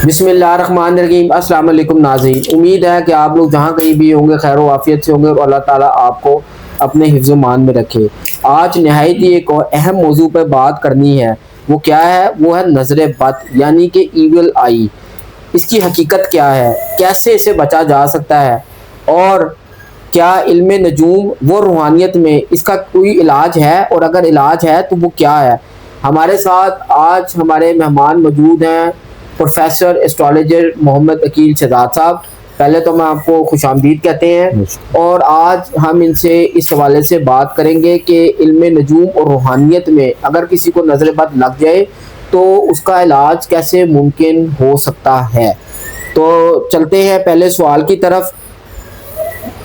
बिस्मिल्लाहिर्रहमानिर्रहीम। अस्सलाम वालेकुम नाज़रीन, उम्मीद है कि आप लोग जहाँ कहीं भी होंगे खैर आफियत से होंगे और अल्लाह ताला आपको अपने हिफ्ज़ मान में रखे। आज नहायत ही एक और अहम मौजू पर बात करनी है। वो क्या है? वो है नज़र बद यानी कि ईविल आई। इसकी हकीकत क्या है, कैसे इसे बचा जा सकता है और क्या इल्म नजूम व रूहानियत में इसका कोई इलाज है, और अगर इलाज है तो वो क्या है। हमारे साथ आज हमारे मेहमान मौजूद हैं प्रोफेसर एस्ट्रोलॉजर मोहम्मद अकील शहजाद साहब। पहले तो मैं आपको खुशामदीद कहते हैं और आज हम इनसे इस हवाले से बात करेंगे कि इल्म नजूम और रूहानियत में अगर किसी को नज़र बद लग जाए तो उसका इलाज कैसे मुमकिन हो सकता है। तो चलते हैं पहले सवाल की तरफ।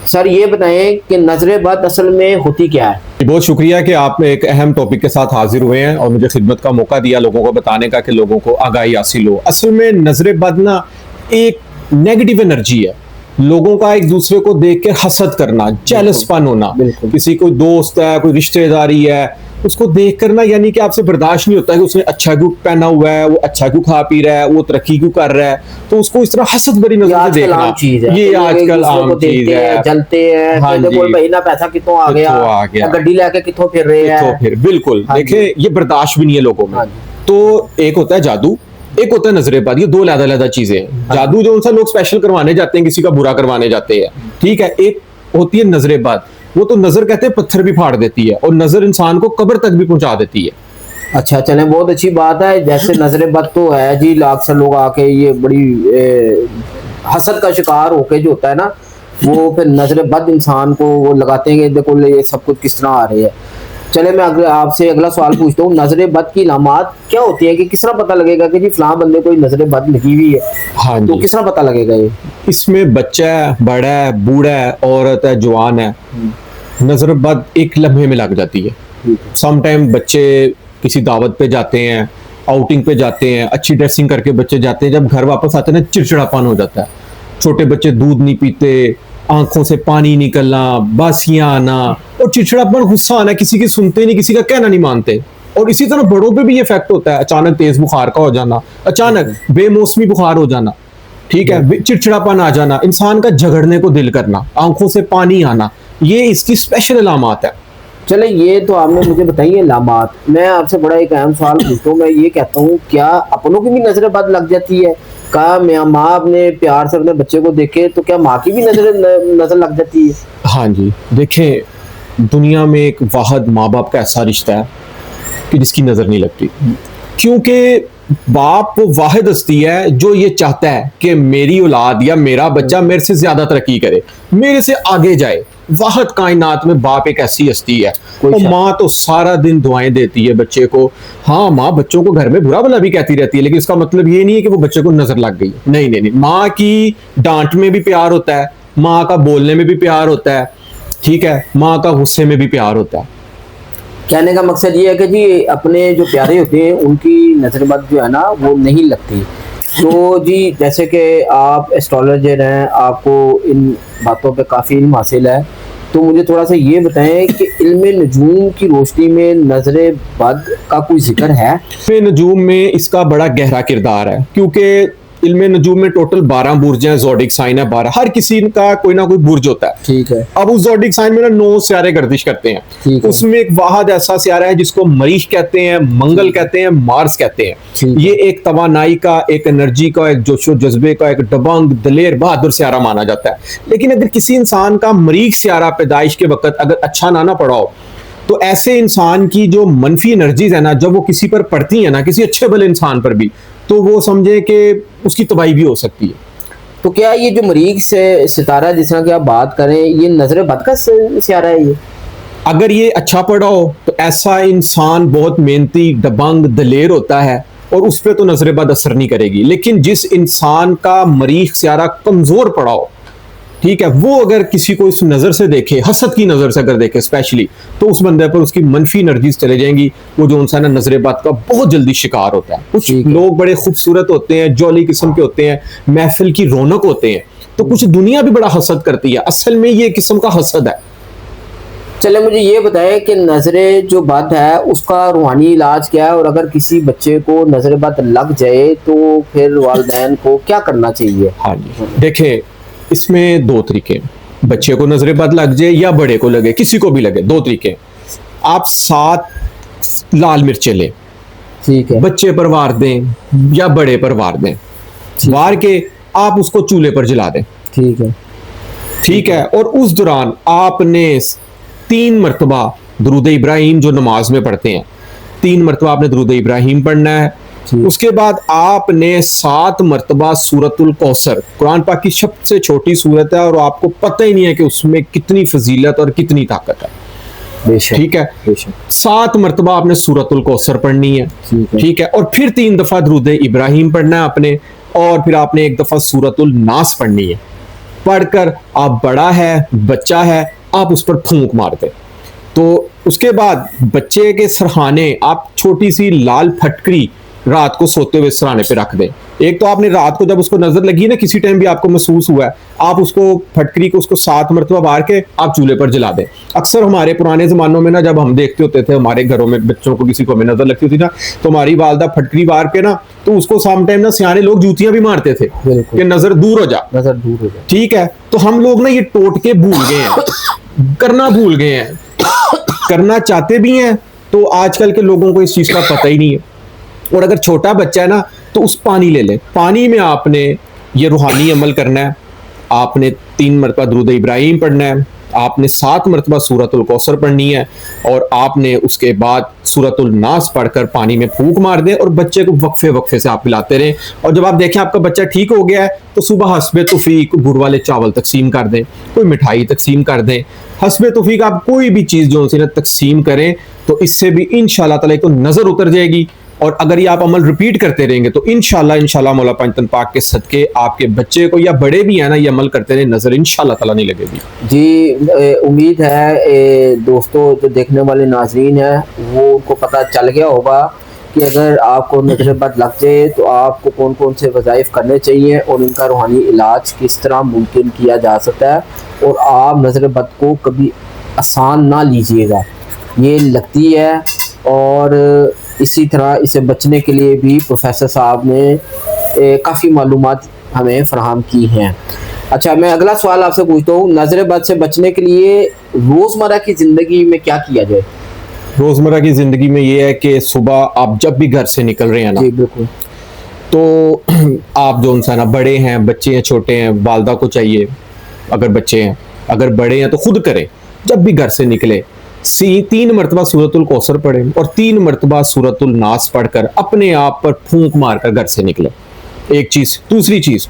सर ये बताएं कि नज़र बद असल में होती क्या है। बहुत शुक्रिया कि आप एक अहम टॉपिक के साथ हाजिर हुए हैं और मुझे खिदमत का मौका दिया लोगों को बताने का कि लोगों को आगाही हासिल हो। असल में नजर बद ना एक नेगेटिव एनर्जी है। लोगों का एक दूसरे को देख के हसद करना, जेलसपन होना, किसी कोई दोस्त है, कोई रिश्तेदारी है, उसको देख कर ना यानी कि आपसे बर्दाश्त नहीं होता है कि उसने अच्छा क्यों पहना हुआ है, वो अच्छा क्यों खा पी रहा है, वो तरक्की क्यों कर रहा है, तो उसको इस तरह हसद भरी नजर से देखना ये आजकल आम चीज है। जलते हैं, हाँ जी, महीना पैसा कितों आ गया, गड्डी लेके कितों फिर रहे हैं। फिर बिल्कुल देखिए ये बर्दाश्त भी नहीं है लोगों में। तो एक होता है जादू, एक होता है नजर बद। ये दो अलग-अलग चीजें हैं। जादू जो उनसे लोग स्पेशल करवाने जाते हैं, किसी का बुरा करवाने जाते हैं, ठीक है। एक होती है नजर बद, वो तो नजर कहते हैं पत्थर भी फाड़ देती है और नजर इंसान को कब्र तक भी पहुंचा देती है। अच्छा चले, बहुत अच्छी बात है। जैसे नजर बद तो है जी, लाख से लोग आके ये बड़ी हसद का शिकार होके जो होता है ना, वो फिर नजर बद इंसान को वो लगाते हैं कि देखो ये सब कुछ किस तरह आ रही है। चले मैं आपसे अगला सवाल पूछता हूँ, नजर बद की इलामात क्या होती है कि किस तरह पता लगेगा कि जी फलां बंदे कोई नजर बद लगी हुई है। हाँ तो किस तरह पता लगेगा ये? इसमें बच्चा है, बड़ा है, बूढ़ा है, औरत है, जवान है, नजर बद एक लम्हे में लग जाती है। समटाइम बच्चे किसी दावत पे जाते हैं, आउटिंग पे जाते हैं, अच्छी ड्रेसिंग करके बच्चे जाते हैं, जब घर वापस आते हैं ना चिड़चिड़ापन हो जाता है। छोटे बच्चे दूध नहीं पीते, आंखों से पानी निकलना, बासियां आना और चिड़चिड़ापन, गुस्सा आना, किसी की सुनते नहीं, किसी का कहना नहीं मानते। और इसी तरह बड़ों पे भी ये इफेक्ट होता है, अचानक तेज बुखार का हो जाना, अचानक बेमौसमी बुखार हो जाना, ठीक है, चिड़चिड़ापन आ जाना, इंसान का झगड़ने को दिल करना, आंखों से पानी आना, ये इसकी स्पेशल अलामत है। चले ये तो आपने मुझे बताई है अलामत। मैं आपसे बड़ा एक अहम सवाल पूछता हूँ। मैं ये कहता हूँ क्या अपनों की भी नजर बद लग जाती है? क्या माँ अपने प्यार से अपने बच्चे को देखे तो क्या माँ की भी नजर लग जाती है? हाँ जी, देखें दुनिया में एक वाहद माँ बाप का ऐसा रिश्ता है कि जिसकी नजर नहीं लगती, क्योंकि बाप वो वाहिद हस्ती है जो ये चाहता है कि मेरी औलाद या मेरा बच्चा मेरे से ज्यादा तरक्की करे, मेरे से आगे जाए। वाहिद कायनात में बाप एक ऐसी हस्ती है। और माँ तो सारा दिन दुआएं देती है बच्चे को। हाँ, माँ बच्चों को घर में बुरा भला भी कहती रहती है, लेकिन इसका मतलब ये नहीं है कि वो बच्चे को नजर लग गई। नहीं नहीं नहीं, माँ की डांट में भी प्यार होता है, माँ का बोलने में भी प्यार होता है, ठीक है, माँ का गुस्से में भी प्यार होता है। कहने का मकसद ये है कि जी अपने जो प्यारे होते हैं उनकी नजर बद जो है ना वो नहीं लगती। तो जी जैसे कि आप एस्ट्रोलॉजर हैं, आपको इन बातों पे काफ़ी इल्म हासिल है, तो मुझे थोड़ा सा ये बताएं कि इल्म नजूम की रोशनी में नजर बद का कोई जिक्र है? इल्म नजूम में इसका बड़ा गहरा किरदार है, क्योंकि इल्म नजूम में टोटल 12 बुर्ज हैं, ज़ोडिक साइन है 12, हर किसी का कोई ना कोई बुर्ज होता है, ठीक है। अब उस ज़ोडिक साइन में ना 9 सियारे गर्दिश करते हैं। उसमें एक वाहद ऐसा सियारा है जिसको मरीख कहते हैं, मंगल कहते हैं, मार्स कहते हैं। ये एक तवानाई का, एक एनर्जी का, एक जोशो जज्बे का, एक दबंग दलेर बहादुर सियारा माना जाता है। लेकिन अगर किसी इंसान का मरीख सियारा पैदाइश के वक्त अगर अच्छा ना पड़ा हो, तो ऐसे इंसान की जो मनफी एनर्जीज है ना, जब वो किसी पर पड़ती है ना, किसी अच्छे भले इंसान पर भी, तो वो समझे कि उसकी तबाही भी हो सकती है। तो क्या ये जो मरीख से सितारा जिस तरह की आप बात करें, ये नजर बद का सियारा है? ये अगर ये अच्छा पड़ा हो तो ऐसा इंसान बहुत मेहनती, दबंग, दलेर होता है और उस पर तो नजर बद असर नहीं करेगी। लेकिन जिस इंसान का मरीख सियारा कमजोर पड़ा हो, ठीक है, वो अगर किसी को इस नजर से देखे, हसद की नजर से अगर देखे स्पेशली, तो उस बंदे पर उसकी मनफी एनर्जीज चले जाएंगी। वो जो इंसान नजर बद का बहुत जल्दी शिकार होता है। कुछ लोग बड़े खूबसूरत होते हैं, जॉली किस्म के होते हैं, महफिल की रौनक होते हैं, तो कुछ दुनिया भी बड़ा हसद करती है। असल में ये किस्म का हसद है। चले मुझे ये बताएं कि नजर जो बद है उसका रूहानी इलाज क्या है, और अगर किसी बच्चे को नजर बद लग जाए तो फिर वालिदैन को क्या करना चाहिए? हाँ जी, देखिए इसमें दो तरीके हैं। बच्चे को नजर बद लग जाए या बड़े को लगे, किसी को भी लगे, दो तरीके। आप 7 लाल मिर्चें लें, ठीक है। बच्चे पर वार दें या बड़े पर वार दें, वार के आप उसको चूल्हे पर जला दें, ठीक है। ठीक है। और उस दौरान आपने 3 मरतबा दुरूद इब्राहिम, जो नमाज में पढ़ते हैं, 3 मरतबा आपने दुरूद इब्राहिम पढ़ना है। उसके बाद आपने 7 मरतबा सूरतुल कौसर, कुरान पाक की सबसे छोटी सूरत है और आपको पता ही नहीं है कि उसमें कितनी फजीलत और कितनी ताकत है, ठीक है। 7 मरतबा आपने सूरतुल कौसर पढ़नी है, ठीक है। और फिर 3 दफा दुरूद इब्राहिम पढ़ना है आपने, और फिर आपने 1 दफा सूरतुल नास पढ़नी है। पढ़कर आप, बड़ा है बच्चा है, आप उस पर फूंक मार दें। तो उसके बाद बच्चे के सरहाने आप छोटी सी लाल फटकरी रात को सोते हुए सराहने पे रख दें। एक तो आपने रात को जब उसको नजर लगी ना, किसी टाइम भी आपको महसूस हुआ है, आप उसको फटकरी को उसको 7 मरतबा मार के आप चूल्हे पर जला दें। अक्सर हमारे पुराने जमानों में ना, जब हम देखते होते थे हमारे घरों में बच्चों को, किसी को हमें नजर लगती थी ना, तो हमारी वालदा फटकरी मार के ना, तो उसको साम टाइम ना सियाने लोग जूतियां भी मारते थे कि नजर दूर हो जा, नजर दूर हो जा, ठीक है। तो हम लोग ना ये टोटके भूल गए हैं, करना भूल गए हैं। करना चाहते भी हैं तो आजकल के लोगों को इस चीज का पता ही नहीं है। और अगर छोटा बच्चा है ना, तो उस पानी ले लें, पानी में आपने ये रूहानी अमल करना है। आपने 3 मरतबा दुरूद इब्राहिम पढ़ना है, आपने 7 मरतबा सूरतुल कौसर पढ़नी है, और आपने उसके बाद सूरतुल नास पढ़कर पानी में फूंक मार दें, और बच्चे को वक्फे वक्फे से आप पिलाते रहें। और जब आप देखें आपका बच्चा ठीक हो गया है, तो सुबह हस्बे तौफीक गुड़ वाले चावल तकसीम कर दें, कोई मिठाई तकसीम कर दें। हस्बे तौफीक आप कोई भी चीज़ जो उनसे तकसीम करें, तो इससे भी इंशाल्लाह ताला तो नज़र उतर जाएगी। और अगर ये आप अमल रिपीट करते रहेंगे तो इंशाल्लाह मौला पंजतन पाक के सदके आपके बच्चे को, या बड़े भी है ना, ये अमल करते रहे, नजर इंशाल्लाह ताला नहीं लगेगी। जी उम्मीद है दोस्तों, जो देखने वाले नाजरीन हैं वो उनको पता चल गया होगा कि अगर आपको नजर बद लग जाए तो आपको कौन कौन से वज़ाइफ करने चाहिए और इनका रूहानी इलाज किस तरह मुमकिन किया जा सकता है। और आप नजर बद को कभी आसान ना लीजिएगा, ये लगती है। और इसी तरह इसे बचने के लिए भी प्रोफेसर साहब ने काफ़ी मालूमात हमें फ़राहम की हैं। अच्छा, मैं अगला सवाल आपसे पूछता हूँ, नज़र बद से बचने के लिए रोज़मर्रा की ज़िंदगी में क्या किया जाए? रोज़मर्रा की ज़िंदगी में ये है कि सुबह आप जब भी घर से निकल रहे हैं ना, जी बिल्कुल, तो आप जो इंसान ना, बड़े हैं, बच्चे हैं, छोटे हैं, वालदा को चाहिए, अगर बच्चे हैं, अगर बड़े हैं तो खुद करें। जब भी घर से निकले 3 मरतबा सूरतुल कौसर पढ़ें और 3 मरतबा सूरतुल नास पढ़कर अपने आप पर फूंक मारकर घर से निकले। एक चीज़। दूसरी चीज़,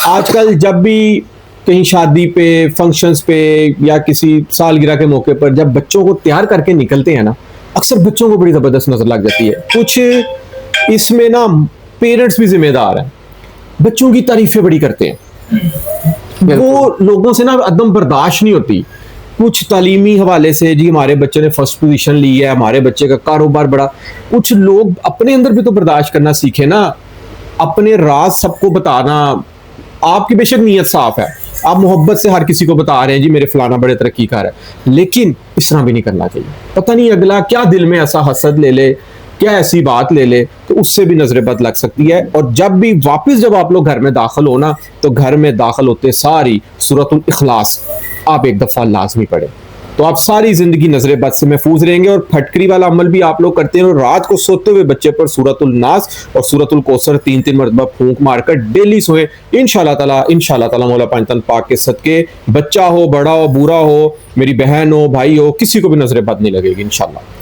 आजकल जब भी कहीं शादी पे, फंक्शंस पे या किसी सालगिरह के मौके पर जब बच्चों को तैयार करके निकलते हैं ना, अक्सर बच्चों को बड़ी ज़बरदस्त नज़र लग जाती है। कुछ इसमें ना पेरेंट्स भी जिम्मेदार हैं, बच्चों की तारीफें बड़ी करते हैं, वो लोगों से ना अदम बर्दाश्त नहीं होती। कुछ तालीमी हवाले से, जी हमारे बच्चे ने फर्स्ट पोजीशन ली है, हमारे बच्चे का कारोबार बड़ा, कुछ लोग अपने अंदर भी तो बर्दाश्त करना सीखे ना, अपने राज सबको बताना। आपकी बेशक नीयत साफ है, आप मोहब्बत से हर किसी को बता रहे हैं, जी मेरे फलाना बड़े तरक्की कर है, लेकिन इस तरह भी नहीं करना चाहिए। पता नहीं अगला क्या दिल में ऐसा हसद ले ले, क्या ऐसी बात ले ले, तो उससे भी नजर बद लग सकती है। और जब भी वापस जब आप लोग घर में दाखिल हो ना, तो घर में दाखिल होते सारी सूरतुल इखलास आप एक दफ़ा लाजमी पढ़ें, तो आप सारी ज़िंदगी नजर बद से महफूज रहेंगे। और फटकरी वाला अमल भी आप लोग करते हैं, और रात को सोते हुए बच्चे पर सूरतुल नास और सूरतुल कौसर 3-3 मरतबा फूंक मारकर डेली सोए। इंशाल्लाह ताला मौला पंजतन पाक के सदके, बच्चा हो, बड़ा हो, बूढ़ा हो, मेरी बहन हो, भाई हो, किसी को भी नजर बद नहीं लगेगी इंशाल्लाह।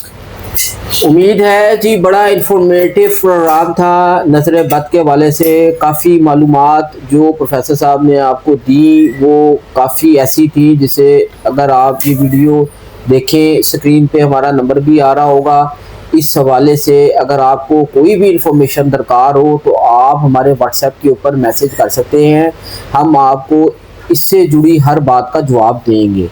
उम्मीद है जी बड़ा इंफॉर्मेटिव प्रोग्राम था। नज़र बद के हवाले से काफ़ी मालूमात जो प्रोफेसर साहब ने आपको दी वो काफ़ी ऐसी थी जिसे अगर आप ये वीडियो देखें, स्क्रीन पे हमारा नंबर भी आ रहा होगा, इस हवाले से अगर आपको कोई भी इंफॉर्मेशन दरकार हो तो आप हमारे व्हाट्सएप के ऊपर मैसेज कर सकते हैं, हम आपको इससे जुड़ी हर बात का जवाब देंगे।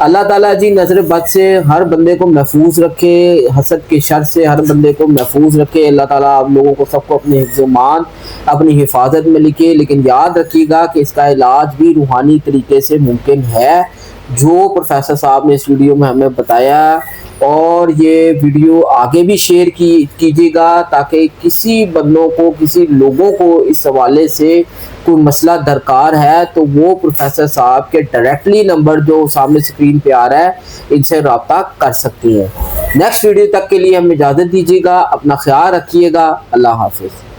अल्लाह ताला जी नज़र बद से हर बंदे को महफूज रखे, हसद के शर से हर बंदे को महफूज रखे। अल्लाह ताला आप लोगों को सबको अपने हिफ्ज़-ओ-मान, अपनी हिफाजत में लिखे। लेकिन याद रखिएगा कि इसका इलाज भी रूहानी तरीके से मुमकिन है, जो प्रोफेसर साहब ने इस वीडियो में हमें बताया, और ये वीडियो आगे भी शेयर कीजिएगा ताकि किसी बंदों को, किसी लोगों को इस हवाले से कोई मसला दरकार है तो वो प्रोफेसर साहब के डायरेक्टली नंबर जो सामने स्क्रीन पे आ रहा है इनसे रब्ता कर सकती हैं। नेक्स्ट वीडियो तक के लिए हमें इजाज़त दीजिएगा, अपना ख्याल रखिएगा, अल्लाह हाफिज़।